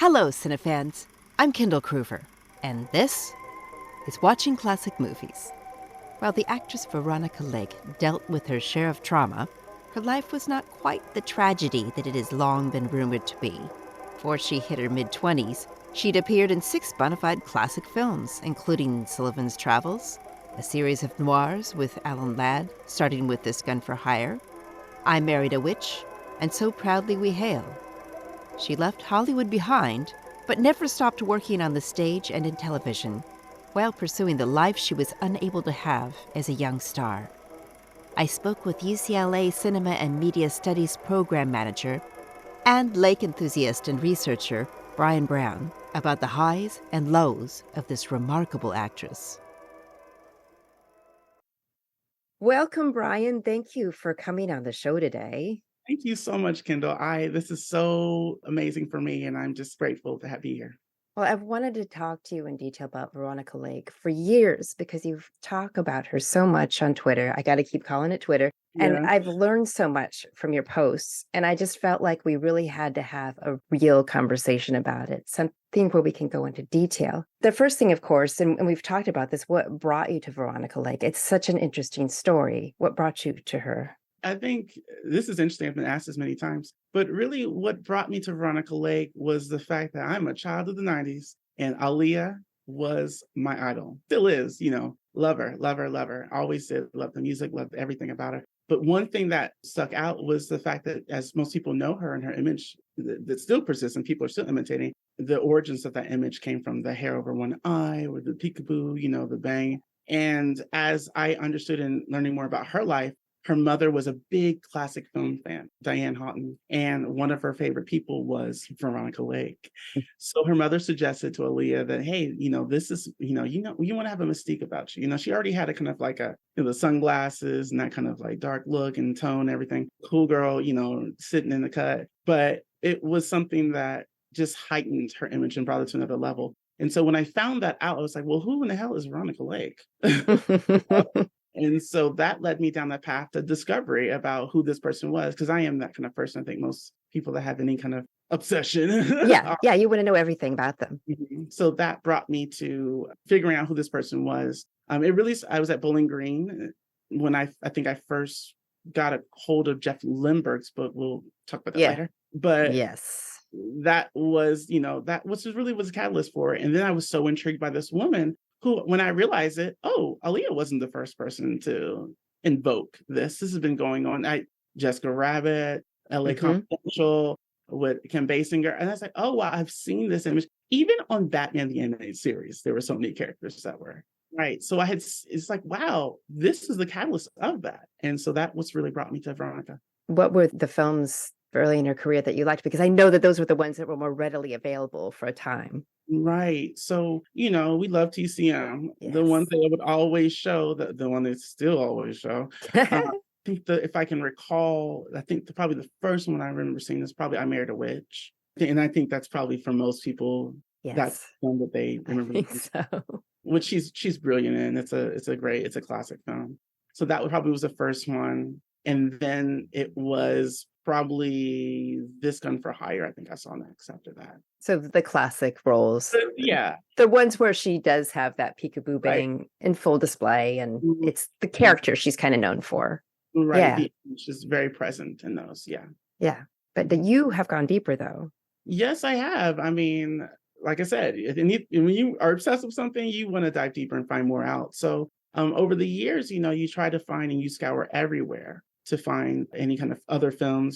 Hello, cinefans. I'm Kendall Kruver, and this is Watching Classic Movies. While the actress Veronica Lake dealt with her share of trauma, her life was not quite the tragedy that it has long been rumored to be. Before she hit her mid-20s, she'd appeared in 6 bona fide classic films, including Sullivan's Travels, a series of noirs with Alan Ladd, starting with This Gun for Hire, I Married a Witch, and So Proudly We Hail. She left Hollywood behind, but never stopped working on the stage and in television, while pursuing the life she was unable to have as a young star. I spoke with UCLA Cinema and Media Studies Program Manager and Lake enthusiast and researcher Brian Brown about the highs and lows of this remarkable actress. Welcome, Brian. Thank you for coming on the show today. Thank you so much, Kendall. This is so amazing for me, and I'm just grateful to be here. Well, I've wanted to talk to you in detail about Veronica Lake for years because you've talked about her so much on Twitter. I got to keep calling it Twitter. And Yeah. I've learned so much from your posts. And I just felt like we really had to have a real conversation about it, something where we can go into detail. The first thing, of course, and we've talked about this, what brought you to Veronica Lake? It's such an interesting story. What brought you to her? I think this is interesting. I've been asked this many times, but really what brought me to Veronica Lake was the fact that I'm a child of the 90s and Aaliyah was my idol. Still is, love her. Always said, love the music, loved everything about her. But one thing that stuck out was the fact that as most people know her and her image that still persists and people are still imitating, the origins of that image came from the hair over one eye or the peekaboo, the bang. And as I understood in learning more about her life, her mother was a big classic film fan, Diane Houghton, and one of her favorite people was Veronica Lake. So her mother suggested to Aaliyah that, hey, this is, you want to have a mystique about you. She already had a kind of like the sunglasses and that kind of like dark look and tone, everything. Cool girl, sitting in the cut. But it was something that just heightened her image and brought it to another level. And so when I found that out, I was like, well, who in the hell is Veronica Lake? And so that led me down that path to discovery about who this person was, because I am that kind of person. I think most people that have any kind of obsession. Yeah, you want to know everything about them. So that brought me to figuring out who this person was. I was at Bowling Green when I think I first got a hold of Jeff Lindbergh's book. We'll talk about that later. But yes, that was, that was really was a catalyst for it. And then I was so intrigued by this woman who, when I realized it, Aaliyah wasn't the first person to invoke this. This has been going on. Jessica Rabbit, LA Confidential with Kim Basinger. And I was like, oh, wow, I've seen this image. Even on Batman the Animated Series, there were so many characters that were, right? So it's like, wow, this is the catalyst of that. And so that was really brought me to Veronica. What were the films early in her career that you liked? Because I know that those were the ones that were more readily available for a time. Right. So, we love TCM. Yes. The one thing I would always show, the one they still always show. I think if I can recall, probably the first one I remember seeing is probably I Married a Witch. And I think that's probably for most people, that's the one that they remember. I think so. Which she's brilliant in. It's a classic film. So that probably was the first one. And then it was probably This Gun for Hire. I think I saw next after that. So the classic roles. Yeah. The ones where she does have that peekaboo bang in full display, and it's the character she's kind of known for. Right. Yeah. She's very present in those. Yeah. Yeah. But you have gone deeper, though. Yes, I have. I mean, like I said, when you are obsessed with something, you want to dive deeper and find more out. So over the years, you try to find and you scour everywhere to find any kind of other films.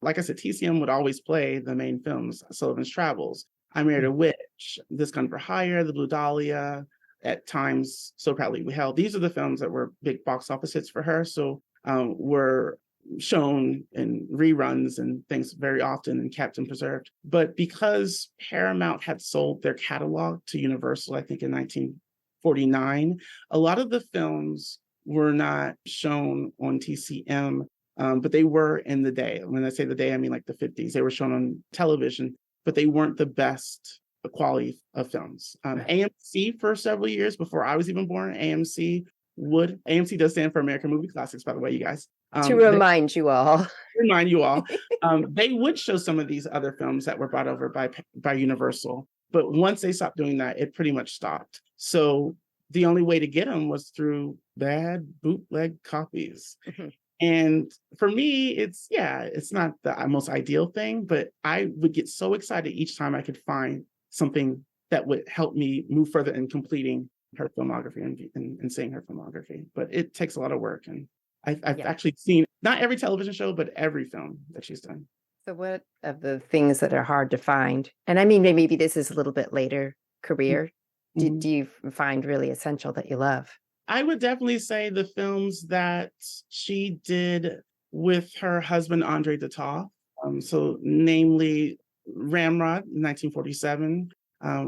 Like I said, TCM would always play the main films, Sullivan's Travels, I Married a Witch, This Gun for Hire, The Blue Dahlia, at times, So Proudly We Hail. These are the films that were big box office hits for her. So were shown in reruns and things very often and kept and preserved. But because Paramount had sold their catalog to Universal, I think in 1949, a lot of the films were not shown on TCM, but they were in the day. When I say the day, I mean like the 50s. They were shown on television, but they weren't the best quality of films. AMC for several years before I was even born, AMC does stand for American Movie Classics, by the way, you guys. To They remind you all. remind you all, they would show some of these other films that were brought over by Universal, but once they stopped doing that, it pretty much stopped. So the only way to get them was through bad bootleg copies. Mhm. And for me, it's not the most ideal thing, but I would get so excited each time I could find something that would help me move further in completing her filmography and seeing her filmography. But it takes a lot of work. And I've actually seen not every television show, but every film that she's done. So what of the things that are hard to find? And I mean, maybe this is a little bit later career. Mhm. Do you find really essential that you love? I would definitely say the films that she did with her husband, Andre Detoff. So namely Ramrod, 1947,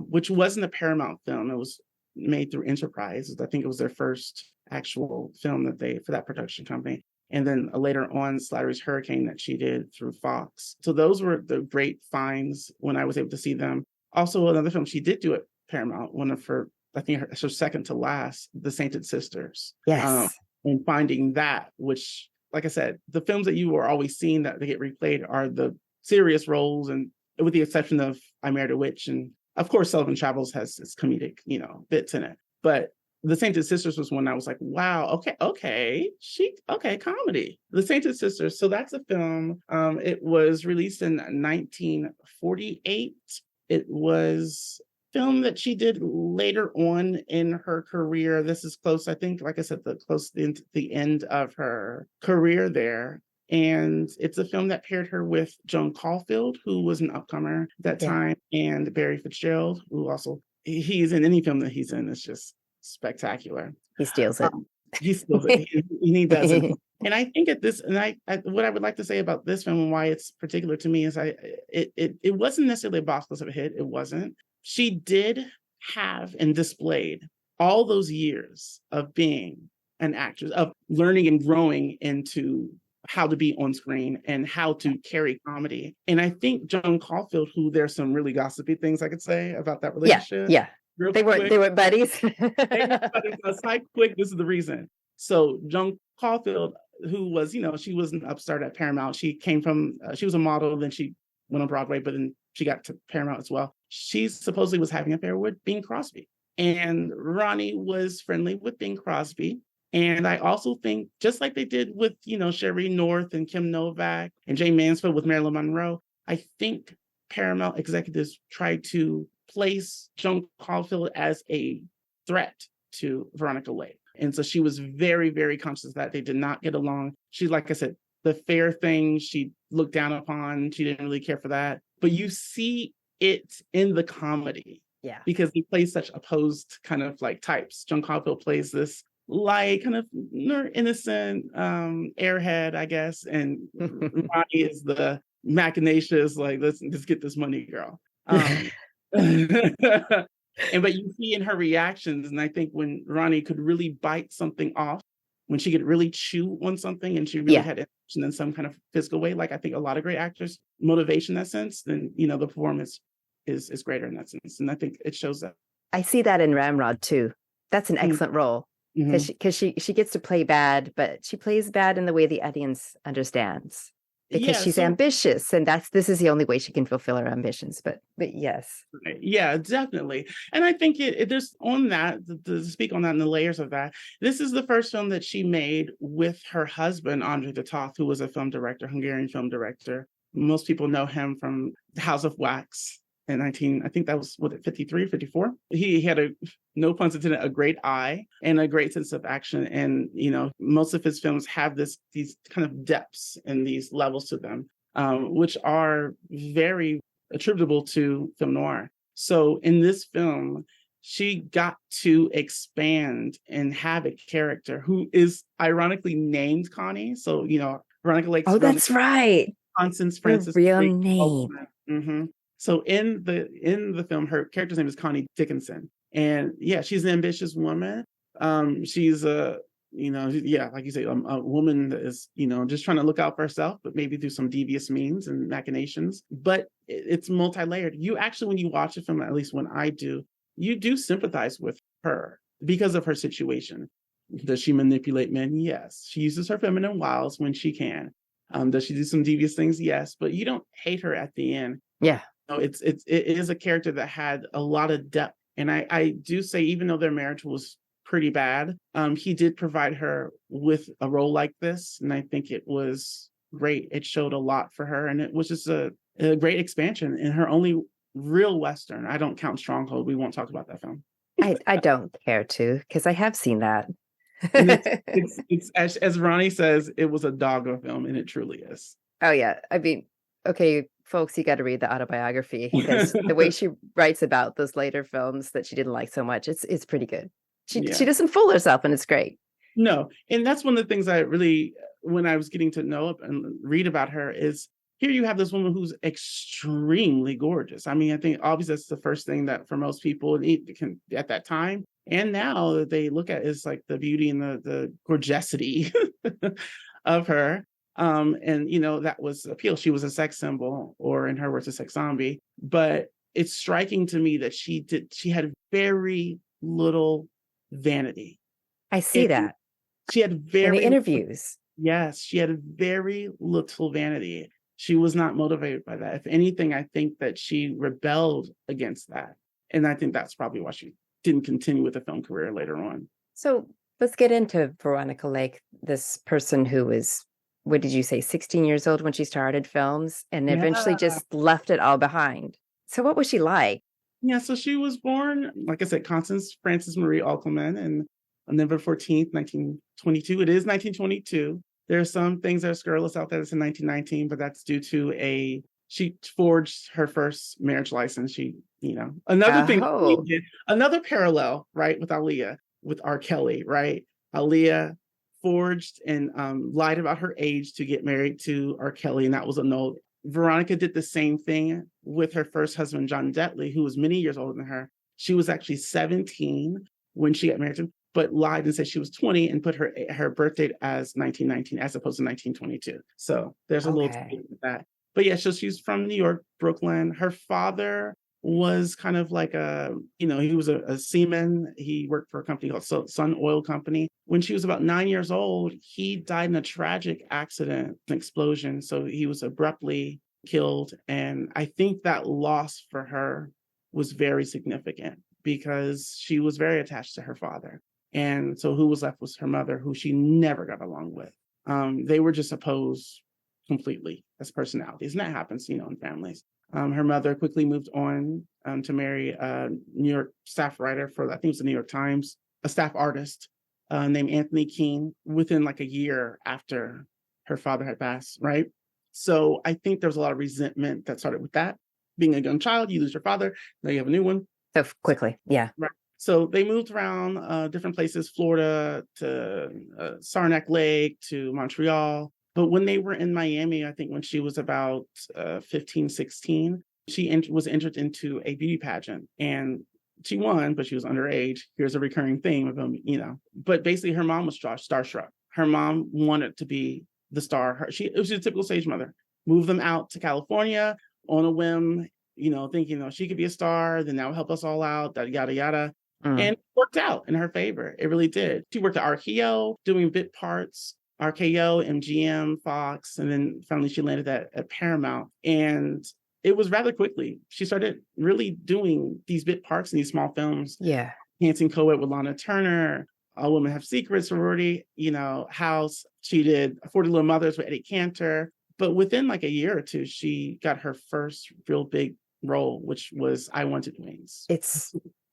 which wasn't a Paramount film. It was made through Enterprise. I think it was their first actual film for that production company. And then later on, Slattery's Hurricane that she did through Fox. So those were the great finds when I was able to see them. Also, another film she did do at Paramount, one of her, I think her second to last, The Sainted Sisters. Yes. And finding that, which, like I said, the films that you are always seeing that they get replayed are the serious roles, and with the exception of I Married a Witch, and of course Sullivan Travels has its comedic, bits in it. But The Sainted Sisters was one I was like, wow, okay, comedy. The Sainted Sisters. So that's a film. It was released in 1948. It was film that she did later on in her career. This is close, I think, like I said, close to the end of her career there. And it's a film that paired her with Joan Caulfield, who was an upcomer at that time, and Barry Fitzgerald, who also, he's in any film that he's in, it's just spectacular. He steals it. He steals it. He does it. And I think what I would like to say about this film and why it's particular to me is it wasn't necessarily a box office hit. It wasn't. She did have and displayed all those years of being an actress, of learning and growing into how to be on screen and how to carry comedy. And I think Joan Caulfield, who there's some really gossipy things I could say about that relationship. Yeah. They were buddies. They were buddies. Aside quick, this is the reason. So Joan Caulfield, who was, she was an upstart at Paramount. She came from, she was a model, then she went on Broadway, but then she got to Paramount as well. She supposedly was having an affair with Bing Crosby. And Ronnie was friendly with Bing Crosby. And I also think, just like they did with, Sherry North and Kim Novak and Jane Mansfield with Marilyn Monroe, I think Paramount executives tried to place Joan Caulfield as a threat to Veronica Lake. And so she was very, very conscious that they did not get along. She, like I said, the fair thing she looked down upon. She didn't really care for that. But you see it in the comedy. Yeah. Because he plays such opposed kind of like types. Joan Caulfield plays this light, kind of innocent airhead, I guess. And Ronnie is the machinacious, like, let's get this money, girl. But you see in her reactions, and I think when Ronnie could really bite something off, when she could really chew on something and she really had emotion in some kind of physical way, like I think a lot of great actors motivation in that sense, then the performance is greater in that sense. And I think it shows that. I see that in Ramrod too. That's an excellent role because she gets to play bad, but she plays bad in the way the audience understands. Because she's ambitious, and this is the only way she can fulfill her ambitions. But yes, yeah, definitely. And I think there's on that to speak on that and the layers of that. This is the first film that she made with her husband Andre Detoff, who was a film director, Hungarian film director. Most people know him from House of Wax in I think that was 53, 54. He had no pun intended, a great eye and a great sense of action. And, most of his films have these kind of depths and these levels to them, which are very attributable to film noir. So in this film, she got to expand and have a character who is ironically named Connie. So, Veronica Lake. Oh, that's right. Constance Francis. Her real name. Mm-hmm. So in the film, her character's name is Connie Dickinson. And she's an ambitious woman. She's like you say, a woman that is, just trying to look out for herself, but maybe through some devious means and machinations. But it's multi-layered. You actually, when you watch a film, at least when I do, you do sympathize with her because of her situation. Does she manipulate men? Yes. She uses her feminine wiles when she can. Does she do some devious things? Yes. But you don't hate her at the end. Yeah. No, it is a character that had a lot of depth. And I do say, even though their marriage was pretty bad, he did provide her with a role like this. And I think it was great. It showed a lot for her. And it was just a great expansion in her only real Western. I don't count Stronghold. We won't talk about that film. I don't care to, because I have seen that. it's as Ronnie says, it was a dogma film, and it truly is. Oh yeah. I mean, okay, folks, you got to read the autobiography, because the way she writes about those later films that she didn't like so much, it's pretty good. She doesn't fool herself, and it's great. No, and that's one of the things I really, when I was getting to know and read about her, is here you have this woman who's extremely gorgeous. I mean, I think obviously that's the first thing that for most people at that time, and now that they look at, is like the beauty and the gorgeosity of her. And that was appeal. She was a sex symbol, or in her words, a sex zombie. But it's striking to me that she had very little vanity. I see that. She had very in the interviews. Yes, she had very little vanity. She was not motivated by that. If anything, I think that she rebelled against that. And I think that's probably why she didn't continue with a film career later on. So let's get into Veronica Lake, this person who was, what did you say, 16 years old when she started films, and eventually just left it all behind. So what was she like? Yeah, so she was born, like I said, Constance Frances Marie Alkelman, and on November 14th, 1922. It is 1922. There are some things that are scurrilous out there that's in 1919, but that's due to she forged her first marriage license. Another thing, another parallel, right, with Aaliyah, with R. Kelly, right? Aaliyah forged and lied about her age to get married to R. Kelly, and that was annulled. Veronica did the same thing with her first husband, John Detley, who was many years older than her. She was actually 17 when she got married to him, but lied and said she was 20 and put her birth date as 1919 as opposed to 1922. So there's a little debate with that. But yeah, so she's from New York, Brooklyn. Her father was kind of like he was a seaman. He worked for a company called Sun Oil Company. When she was about 9 years old, he died in a tragic accident, an explosion. So he was abruptly killed. And I think that loss for her was very significant because she was very attached to her father. And so who was left was her mother, who she never got along with. They were just opposed completely as personalities. And that happens, in families. Her mother quickly moved on to marry a New York staff writer for, I think it was the New York Times, a staff artist named Anthony King, within like a year after her father had passed, right? So I think there was a lot of resentment that started with that. Being a young child, you lose your father, now you have a new one. So quickly, yeah. Right. So they moved around different places, Florida to Saranac Lake to Montreal. But when they were in Miami, I think when she was about 15, 16, she was entered into a beauty pageant and she won, but she was underage. Here's a recurring theme of them, But basically her mom was starstruck. Her mom wanted to be the star. It was a typical stage mother. Moved them out to California on a whim, thinking, she could be a star, then that would help us all out, yada, yada. And it worked out in her favor. It really did. She worked at RKO doing bit parts, RKO, MGM, Fox, and then finally she landed at Paramount. And it was rather quickly. She started really doing these bit parts in these small films. Yeah. Dancing Co-ed with Lana Turner, All Women Have Secrets, Sorority, House. She did 40 Little Mothers with Eddie Cantor. But within like a year or two, she got her first real big role, which was I Wanted Wings.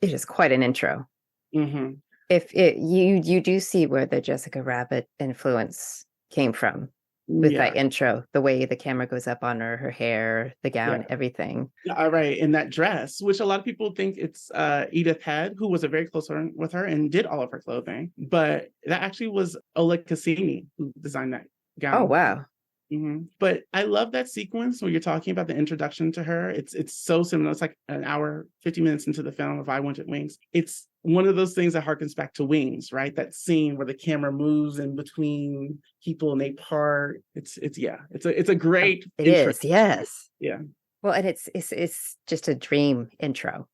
It is quite an intro. Mm-hmm. If you do see where the Jessica Rabbit influence came from with that intro, the way the camera goes up on her hair, the gown, everything. All right, in that dress, which a lot of people think it's Edith Head, who was a very close friend with her and did all of her clothing, but that actually was Oleg Cassini who designed that gown. Oh wow. Mm-hmm. But I love that sequence where you're talking about the introduction to her. It's so similar. It's like an hour, 50 minutes into the film of I Wanted Wings. It's one of those things that harkens back to Wings, right? That scene where the camera moves in between people and they part. It's a great intro. Is, yes. Yeah. Well, and it's just a dream intro,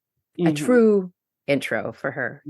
a true intro for her,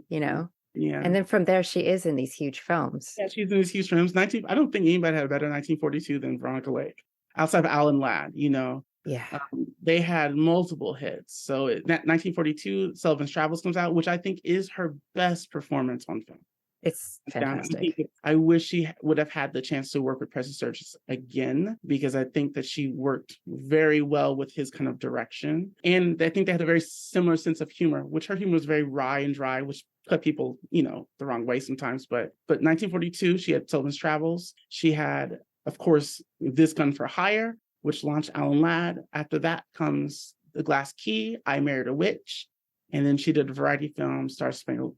Yeah. And then from there, she is in these huge films. Yeah, she's in these huge films. I don't think anybody had a better 1942 than Veronica Lake, outside of Alan Ladd. Yeah. They had multiple hits. So 1942, Sullivan's Travels comes out, which I think is her best performance on film. It's fantastic. I wish she would have had the chance to work with Preston Sturges again, because I think that she worked very well with his kind of direction. And I think they had a very similar sense of humor, which her humor was very wry and dry, which cut people, the wrong way sometimes. But 1942, she had Sullivan's Travels. She had, of course, This Gun for Hire, which launched Alan Ladd. After that comes The Glass Key, I Married a Witch. And then she did a variety film, Star Spangled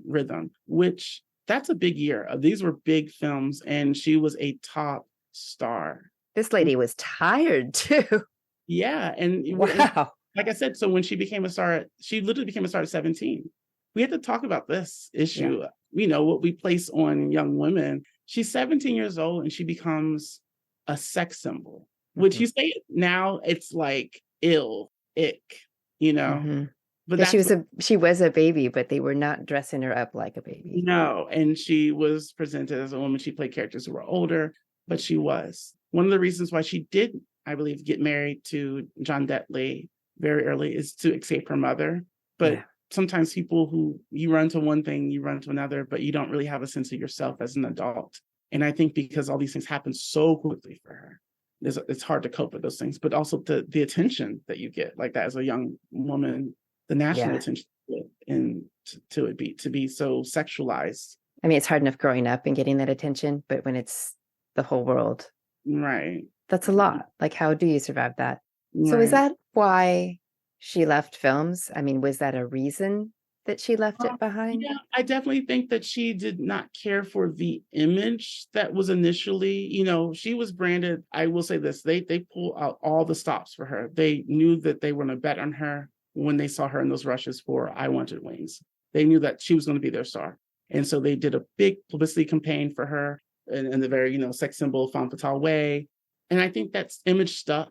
Rhythm, which that's a big year. These were big films, and she was a top star. This lady was tired too. Yeah. And wow. Like I said, so when she became a star, she literally became a star at 17. We had to talk about this issue, what we place on young women. She's 17 years old and she becomes a sex symbol, which you say now, it's like ick. But she was a baby, but they were not dressing her up like a baby. No, and she was presented as a woman. She played characters who were older, but she was. One of the reasons why she did, I believe, get married to John Detley very early is to escape her mother. But sometimes people who you run to one thing, you run to another, but you don't really have a sense of yourself as an adult. And I think because all these things happen so quickly for her, it's hard to cope with those things. But also the attention that you get like that as a young woman, the national attention and to be so sexualized. I mean, it's hard enough growing up and getting that attention, but when it's the whole world, right? That's a lot. Like, how do you survive that? Right. So is that why she left films? I mean, was that a reason that she left it behind? Yeah, I definitely think that she did not care for the image that was initially, she was branded. I will say this, they pull out all the stops for her. They knew that they were going to bet on her when they saw her in those rushes for I Wanted Wings. They knew that she was going to be their star. And so they did a big publicity campaign for her in the very, sex symbol, femme fatale way. And I think that image stuck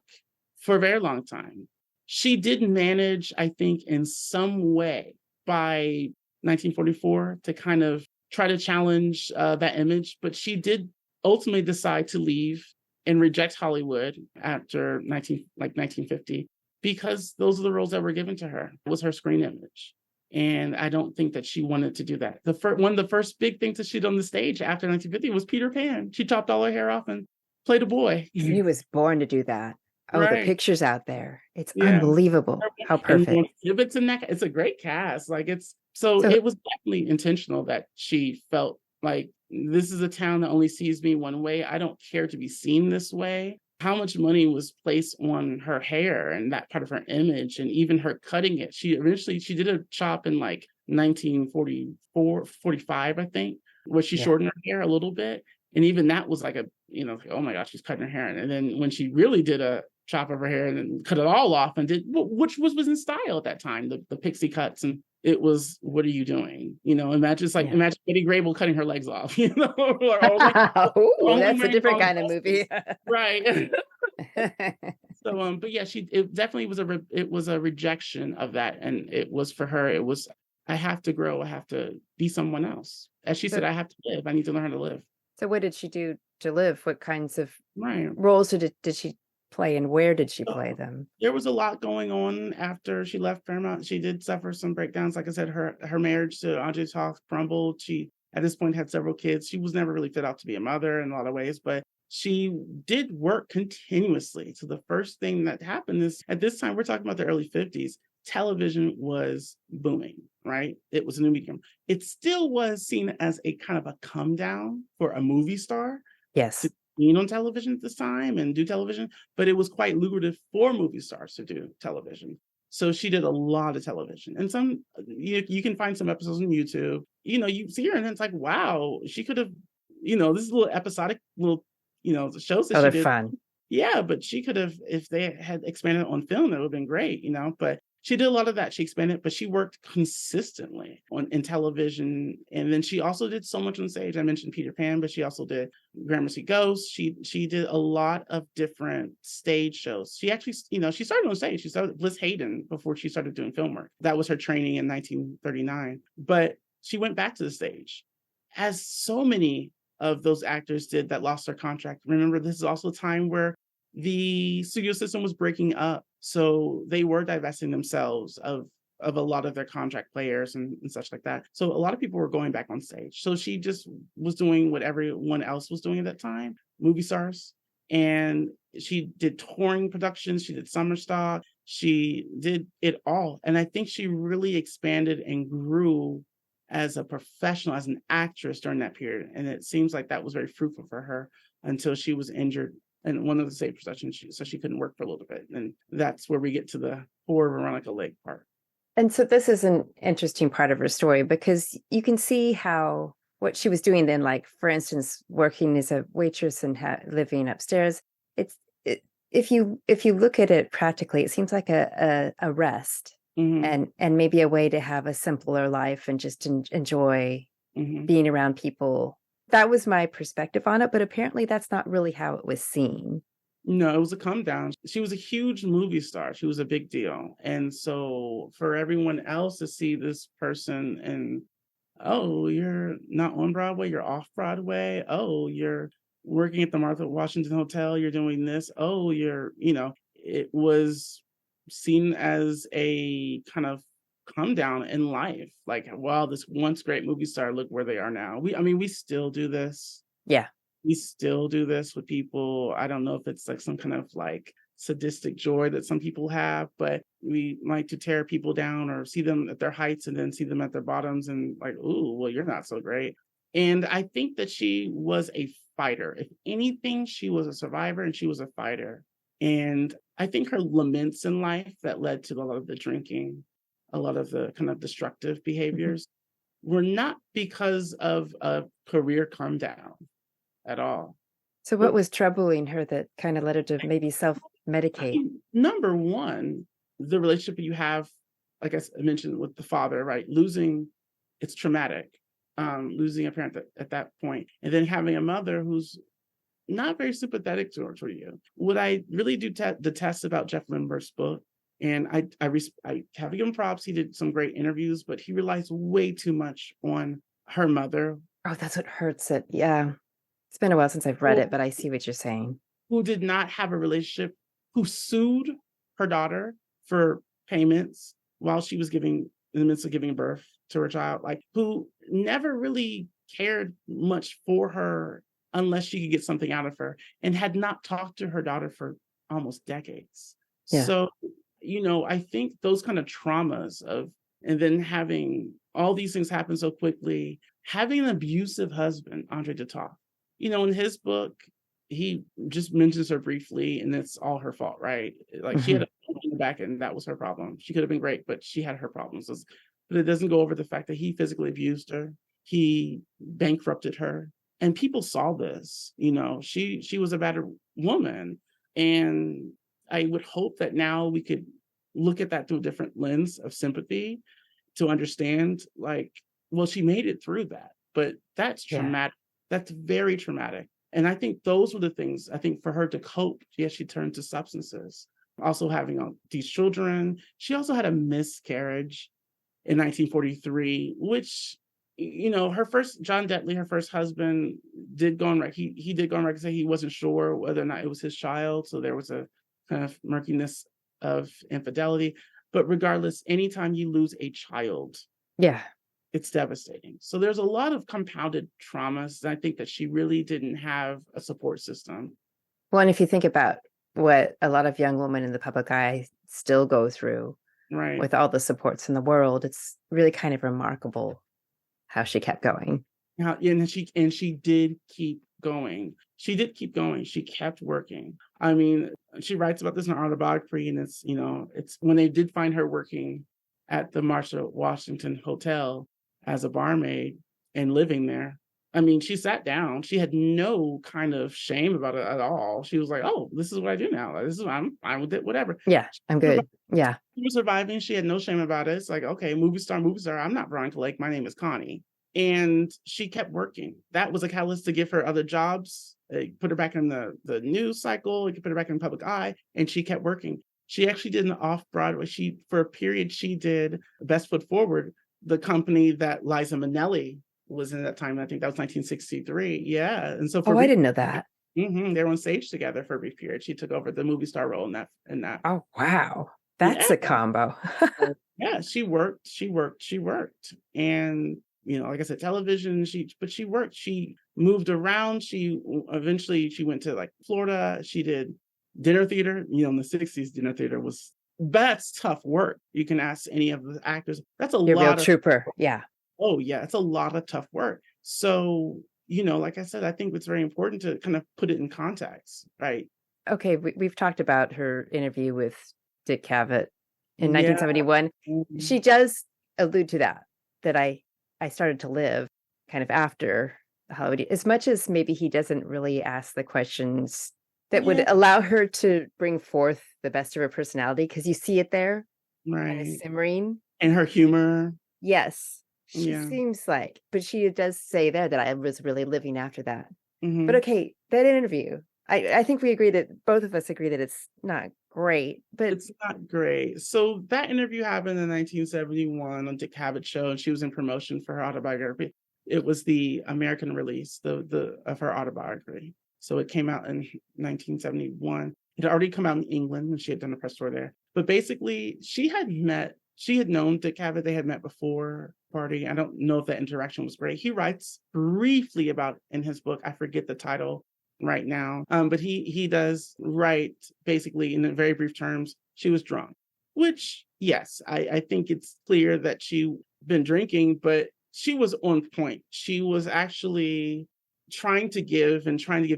for a very long time. She did manage, I think, in some way by 1944 to kind of try to challenge that image. But she did ultimately decide to leave and reject Hollywood after 1950. Because those are the roles that were given to her. It was her screen image. And I don't think that she wanted to do that. One of the first big things that she did on the stage after 1950 was Peter Pan. She chopped all her hair off and played a boy. She was born to do that. Oh, right. The pictures out there. It's unbelievable. How perfect. It's a great cast. So it was definitely intentional that she felt like this is a town that only sees me one way. I don't care to be seen this way. How much money was placed on her hair and that part of her image, and even her cutting it. She did a chop in 1944, 45, I think, where she shortened her hair a little bit. And even that was oh my gosh, she's cutting her hair. And then when she really did a chop of her hair and then cut it all off and which was in style at that time, the pixie cuts, and it was, what are you doing? Imagine Betty Grable cutting her legs off, Ooh, that's a different kind of movie. Right. So, but yeah, it definitely was a rejection of that. And it was for her, it was, I have to grow. I have to be someone else. As she said, I have to live. I need to learn how to live. So what did she do to live? What kinds of roles did she play, and where did she play them? There was a lot going on after she left Paramount. She did suffer some breakdowns. Like I said, her marriage to Andre Toth crumbled. She, at this point, had several kids. She was never really fit out to be a mother in a lot of ways, but she did work continuously. So the first thing that happened is, at this time, we're talking about the early 50s, television was booming, right? It was a new medium. It still was seen as a kind of a come down for a movie star. Yes. To be on television at this time and do television, but it was quite lucrative for movie stars to do television. So she did a lot of television, and some you can find some episodes on YouTube. You see her, and it's like, wow, she could have, this is a little episodic, shows that she did. Fun. Yeah, but she could have, if they had expanded on film, it would have been great, But she did a lot of that. She expanded, but she worked consistently in television. And then she also did so much on stage. I mentioned Peter Pan, but she also did Gramercy Ghost. She did a lot of different stage shows. She actually, she started on stage. She started with Bliss Hayden before she started doing film work. That was her training in 1939. But she went back to the stage, as so many of those actors did that lost their contract. Remember, this is also a time where the studio system was breaking up. So they were divesting themselves of a lot of their contract players and such like that. So a lot of people were going back on stage. So she just was doing what everyone else was doing at that time, movie stars. And she did touring productions, she did summer stock, she did it all. And I think she really expanded and grew as a professional, as an actress during that period. And it seems like that was very fruitful for her until she was injured in one of the stage productions. So she couldn't work for a little bit. And that's where we get to the poor Veronica Lake part. And so this is an interesting part of her story, because you can see how what she was doing then, like, for instance, working as a waitress and living upstairs. If you look at it practically, it seems like a rest, and maybe a way to have a simpler life and just enjoy being around people. That was my perspective on it, but apparently that's not really how it was seen. No, it was a come down. She was a huge movie star. She was a big deal. And so for everyone else to see this person and, oh, you're not on Broadway, you're off Broadway. Oh, you're working at the Martha Washington Hotel, you're doing this. Oh, it was seen as a kind of come down in life. Like, wow, this once great movie star, look where they are now. We still do this. Yeah. We still do this with people. I don't know if it's like some kind of like sadistic joy that some people have, but we like to tear people down or see them at their heights and then see them at their bottoms and like, ooh, well, you're not so great. And I think that she was a fighter. If anything, she was a survivor and she was a fighter. And I think her laments in life that led to a lot of the drinking, a lot of the kind of destructive behaviors were not because of a career come down at all. So what was troubling her that kind of led her to maybe self-medicate? Number one, the relationship you have, like I mentioned with the father, right? Losing, it's traumatic. Losing a parent at that point, and then having a mother who's not very sympathetic toward you. What I really do detest about Jeff Lindbergh's book, and I have to give him props, he did some great interviews, but he relies way too much on her mother. Oh, that's what hurts it. Yeah. It's been a while since I've read it, but I see what you're saying. Who did not have a relationship, who sued her daughter for payments while she was in the midst of giving birth to her child, like who never really cared much for her unless she could get something out of her, and had not talked to her daughter for almost decades. Yeah. So, I think those kind of traumas and then having all these things happen so quickly, having an abusive husband, Andre Detoff, in his book, he just mentions her briefly and it's all her fault, right? Like she had a in the back and that was her problem. She could have been great, but she had her problems. But it doesn't go over the fact that he physically abused her. He bankrupted her. And people saw this, she was a battered woman. And I would hope that now we could look at that through a different lens of sympathy to understand, like, well, she made it through that, but that's traumatic. That's very traumatic. And I think those were the things, I think for her to cope, yes, she turned to substances. Also having these children. She also had a miscarriage in 1943, which, her first, John Detley, her first husband, did go on record. He did go on record and say he wasn't sure whether or not it was his child. So there was a kind of murkiness of infidelity. But regardless, anytime you lose a child, it's devastating. So there's a lot of compounded traumas. And I think that she really didn't have a support system. Well, and if you think about what a lot of young women in the public eye still go through, right, with all the supports in the world, it's really kind of remarkable how she kept going. And she did keep going. She did keep going. She kept working. I mean, she writes about this in her autobiography, and it's when they did find her working at the Martha Washington Hotel as a barmaid and living there. I mean, she sat down. She had no kind of shame about it at all. She was like, "Oh, this is what I do now. I'm fine with it. Whatever. Yeah, I'm good. Yeah." She was surviving. She had no shame about it. It's like, okay, movie star. I'm not Veronica Lake. My name is Connie. And she kept working. That was a catalyst to give her other jobs. It put her back in the news cycle. It could put her back in the public eye. And she kept working. She actually did an off-Broadway. For a period, she did Best Foot Forward, the company that Liza Minnelli was in at that time. I think that was 1963. Yeah. And so I didn't know that. They were on stage together for a brief period. She took over the movie star role in that. Oh, wow. That's a combo. Yeah, she worked. And, like I said, television, she worked. She moved around. She went to like Florida. She did dinner theater. In the 60s, dinner theater that's tough work. You can ask any of the actors. That's a You're lot real of trooper. Yeah. Oh, yeah. It's a lot of tough work. So, like I said, I think it's very important to kind of put it in context, right? Okay. We've talked about her interview with Dick Cavett in 1971. Mm-hmm. She does allude to that I started to live kind of after Hollywood, as much as maybe he doesn't really ask the questions that would allow her to bring forth the best of her personality, because you see it there, right? Kind of simmering. And her humor. Yes. She seems like, but she does say there that I was really living after that. Mm-hmm. But okay, that interview, I think we agree that both of us agree that it's not great, but it's not great. So that interview happened in 1971 on Dick Cavett's show, and she was in promotion for her autobiography. It was the American release of her autobiography. So it came out in 1971. It had already come out in England, and she had done a press tour there. But basically, she had known Dick Cavett. They had met before party. I don't know if that interaction was great. He writes briefly about in his book. I forget the title right now. But he does write basically in very brief terms, she was drunk, which, yes, I think it's clear that she'd been drinking, but she was on point. She was actually trying to give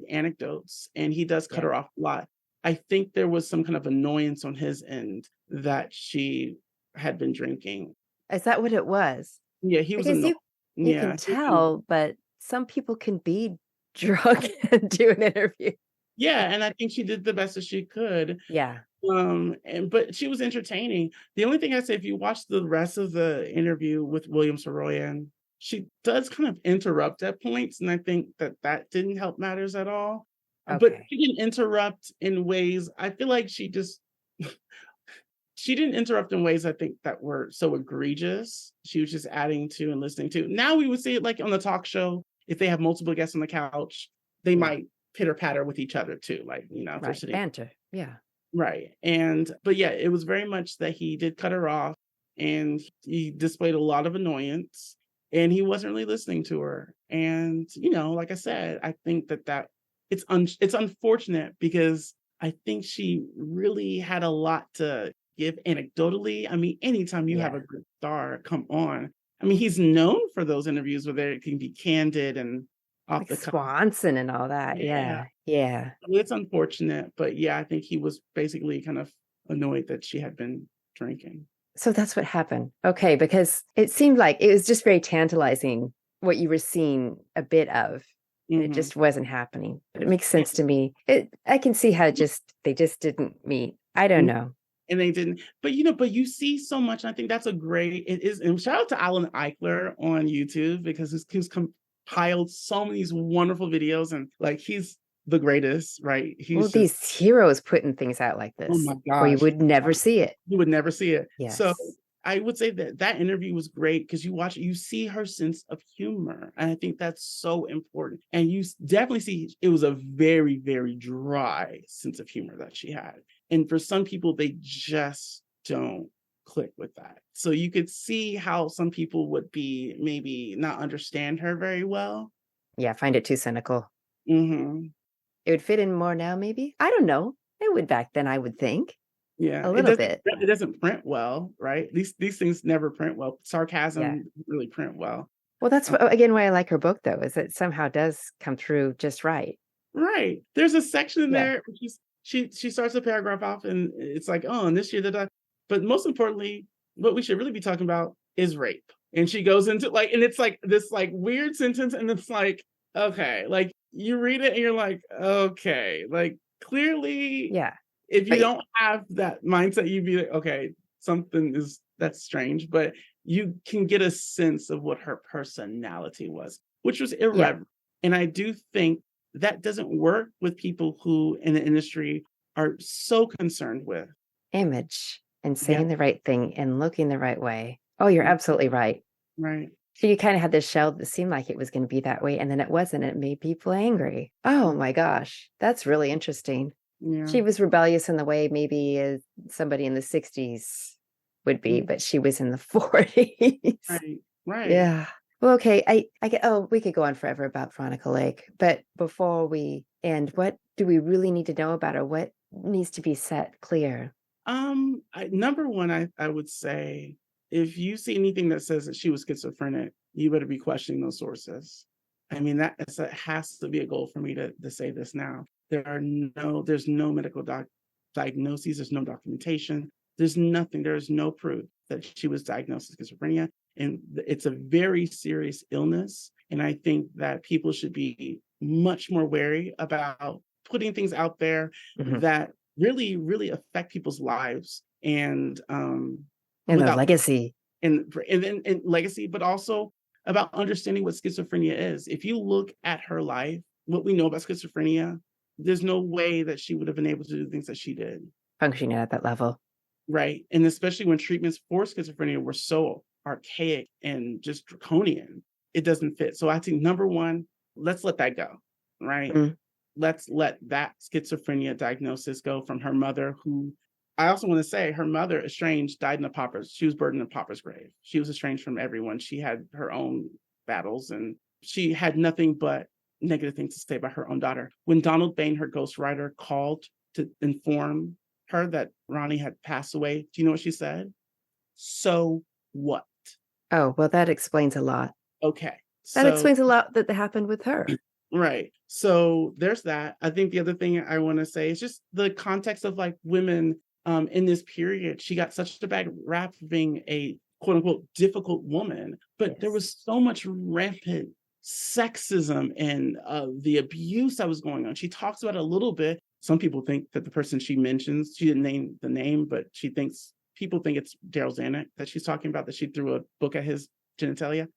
anecdotes, and he does cut her off a lot. I think there was some kind of annoyance on his end that she had been drinking. Is that what it was? Yeah, he was. You can tell, but some people can be drunk and do an interview. Yeah, and I think she did the best that she could. Yeah. But she was entertaining. The only thing I say, if you watch the rest of the interview with William Saroyan, she does kind of interrupt at points, and I think that didn't help matters at all. Okay. But she didn't interrupt in ways. I feel like she didn't interrupt in ways I think that were so egregious. She was just adding to and listening to. Now we would see it like on the talk show. If they have multiple guests on the couch, they might pitter patter with each other too, like if they're sitting. Banter, yeah, right. But yeah, it was very much that he did cut her off, and he displayed a lot of annoyance, and he wasn't really listening to her. And like I said, I think that it's unfortunate, because I think she really had a lot to give anecdotally. I mean, anytime you have a good star come on, I mean, he's known for those interviews where they can be candid and off like the cuff. Swanson and all that. Yeah. It's unfortunate, but I think he was basically kind of annoyed that she had been drinking. So that's what happened. Okay, because it seemed like it was just very tantalizing what you were seeing a bit of. Mm-hmm. It just wasn't happening. But it makes sense to me. I can see how they just didn't meet. I don't know. And they didn't, but you see so much. And I think that's it is. And shout out to Alan Eichler on YouTube, because he's compiled so many wonderful videos, and like he's the greatest, right? These heroes putting things out like this. Oh my gosh. Or you would never see it. You would never see it. Yes. So I would say that interview was great, because you watch it, you see her sense of humor. And I think that's so important. And you definitely see it was a very, very dry sense of humor that she had. And for some people, they just don't click with that. So you could see how some people would be maybe not understand her very well. Yeah, find it too cynical. Mm-hmm. It would fit in more now, maybe. I don't know. It would back then, I would think. Yeah, a little bit. It doesn't print well, right? These things never print well. Sarcasm doesn't really print well. Well, that's again why I like her book, though, is that it somehow does come through just right. Right. There's a section in there which is she starts a paragraph off, and it's like, oh, and this year that. But most importantly, what we should really be talking about is rape. And she goes into and it's like this weird sentence, and it's like, okay, like you read it and you're like, okay, like clearly, if you don't have that mindset, you'd be like, okay, that's strange, but you can get a sense of what her personality was, which was irreverent. And I do think that doesn't work with people who in the industry are so concerned with image and saying the right thing and looking the right way. Oh, you're absolutely right. Right. So you kind of had this shell that seemed like it was going to be that way, and then it wasn't. It made people angry. Oh my gosh, that's really interesting. Yeah. She was rebellious in the way maybe somebody in the 60s would be, but she was in the 40s. Right. Right. Yeah. Well, okay. I get, we could go on forever about Veronica Lake, but before we end, what do we really need to know about her? What needs to be set clear? Number one, I would say, if you see anything that says that she was schizophrenic, you better be questioning those sources. I mean, that has to be a goal for me to say this now. There's no medical diagnoses, there's no documentation, there's nothing, there's no proof that she was diagnosed with schizophrenia. And it's a very serious illness. And I think that people should be much more wary about putting things out there that really, really affect people's lives and their legacy. And legacy, but also about understanding what schizophrenia is. If you look at her life, what we know about schizophrenia, there's no way that she would have been able to do things that she did. Functioning at that level. Right. And especially when treatments for schizophrenia were so archaic and just draconian, it doesn't fit. So I think number one, let's let that go. Right. Let's let that schizophrenia diagnosis go from her mother, who I also want to say her mother, estranged, died in a pauper's. She was buried in a pauper's grave. She was estranged from everyone. She had her own battles and she had nothing but negative things to say about her own daughter. When Donald Bain, her ghostwriter, called to inform her that Ronnie had passed away, do you know what she said? So what? Oh, well, that explains a lot. Okay. That explains a lot that happened with her. Right. So there's that. I think the other thing I want to say is just the context of like women in this period. She got such a bad rap for being a quote unquote difficult woman, but there was so much rampant sexism and the abuse that was going on. She talks about it a little bit. Some people think that the person she mentions, she didn't name the name, but people think it's Daryl Zanuck that she's talking about, that she threw a book at his genitalia,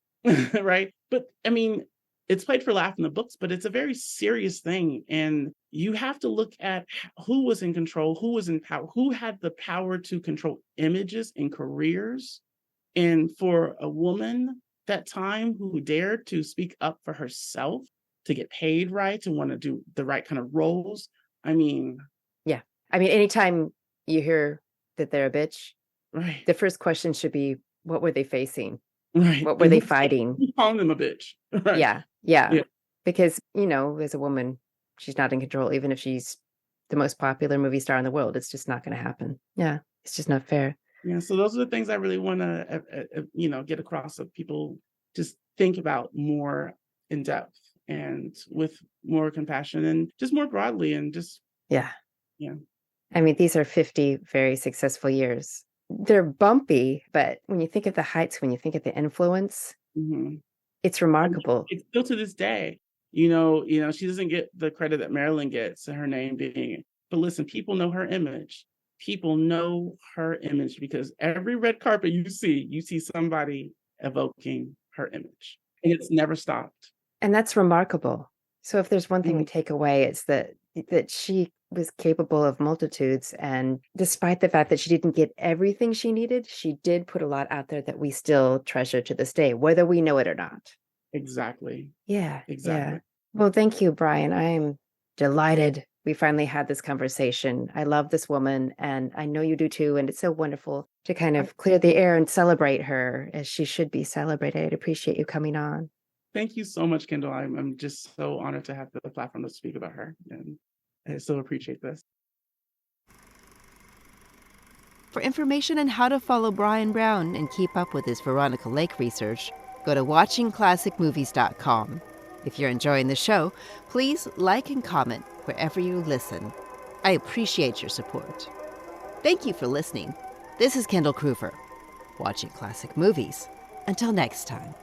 right? But I mean, it's played for laugh in the books, but it's a very serious thing. And you have to look at who was in control, who was in power, who had the power to control images and careers. And for a woman that time who dared to speak up for herself, to get paid right, to want to do the right kind of roles. I mean. Yeah. I mean, anytime you hear that they're a bitch, right, the first question should be, what were they facing? Right. What were they fighting? Who's calling them a bitch? Right. Yeah. Because, as a woman, she's not in control, even if she's the most popular movie star in the world. It's just not going to happen. Yeah. It's just not fair. Yeah. So those are the things I really want to, get across, so people just think about more in depth and with more compassion and just more broadly and just. Yeah. Yeah. I mean, these are 50 very successful years. They're bumpy, but when you think of the heights, when you think of the influence, it's remarkable. It's still to this day, she doesn't get the credit that Marilyn gets, her name being, but listen, people know her image. People know her image because every red carpet you see somebody evoking her image, and it's never stopped. And that's remarkable. So if there's one thing we take away, it's that she was capable of multitudes. And despite the fact that she didn't get everything she needed, she did put a lot out there that we still treasure to this day, whether we know it or not. Exactly. Yeah. Exactly. Yeah. Well, thank you, Brian. I am delighted we finally had this conversation. I love this woman, and I know you do too. And it's so wonderful to kind of clear the air and celebrate her as she should be celebrated. I'd appreciate you coming on. Thank you so much, Kendall. I'm just so honored to have the platform to speak about her, and I so appreciate this. For information on how to follow Brian Brown and keep up with his Veronica Lake research, go to watchingclassicmovies.com. If you're enjoying the show, please like and comment wherever you listen. I appreciate your support. Thank you for listening. This is Kendall Cruver, watching classic movies. Until next time.